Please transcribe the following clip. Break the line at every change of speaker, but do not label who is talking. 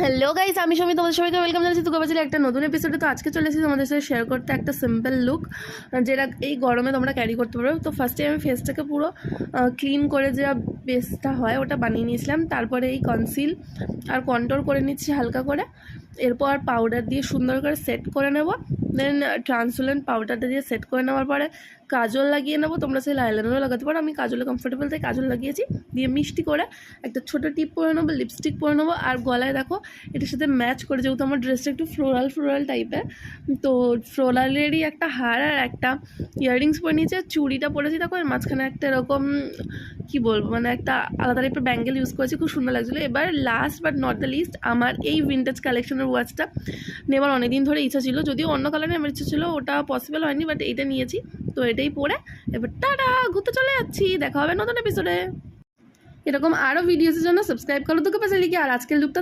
Hello guys, আমি সময় তোমাদের সবাইকে ওয়েলকাম জানাচ্ছি তুকা বাজারে একটা নতুন এপিসোডে। তো আজকে চলে এসেছি তোমাদের সাথে শেয়ার করতে একটা সিম্পল লুক, যেটা এই গরমে তোমরা ক্যারি করতে পারো। তো ফার্স্টে আমি ফেসটাকে পুরো ক্লিন করে যে বেসটা হয় ওটা বানিয়ে নিয়েছিলাম। তারপরে এই কনসিল আর কন্ট্রোল করে নিচ্ছি হালকা করে। এরপর পাউডার দিয়ে সুন্দর করে সেট করে নেব। দেন ট্রান্সলুসেন্ট পাউডারটা দিয়ে সেট করে নেওয়ার পরে কাজল লাগিয়ে নেবো। তোমরা সেই আইলাইনারও লাগাতে পারো, আমি কাজলে কমফোর্টেবল তাই কাজল লাগিয়েছি। দিয়ে মিষ্টি করে একটা ছোটো টিপ পরে নেবো, লিপস্টিক পরে নেবো। আর গলায় দেখো এটার সাথে ম্যাচ করে, যেহেতু আমার ড্রেসটা একটু ফ্লোরাল টাইপের, তো ফ্লোরালেরই একটা হার আর একটা ইয়াররিংস পরে নিয়েছি। আর চুড়িটা পরেছি দেখো, এর মাঝখানে একটা এরকম কী বলবো, মানে একটা আলাদা টাইপের ব্যাঙ্গেল ইউজ করেছি, খুব সুন্দর লাগছিলো। এবার last but not the least, আমার এই ভিন্টেজ কালেকশনের ওয়াচটা নেবার অনেকদিন ধরে ইচ্ছা ছিল, যদিও অন্য কালারে আমার ইচ্ছা ছিল, ওটা পসিবল হয়নি, বাট এইটা নিয়েছি। তো এটাই পরে এবার টাটা ঘুরতে চলে যাচ্ছি। দেখা হবে নতুন এপিসোডে। এরকম আরও ভিডিওসের জন্য সাবস্ক্রাইব করো তোকে পাশে লিখে। আর আজকের লুকটা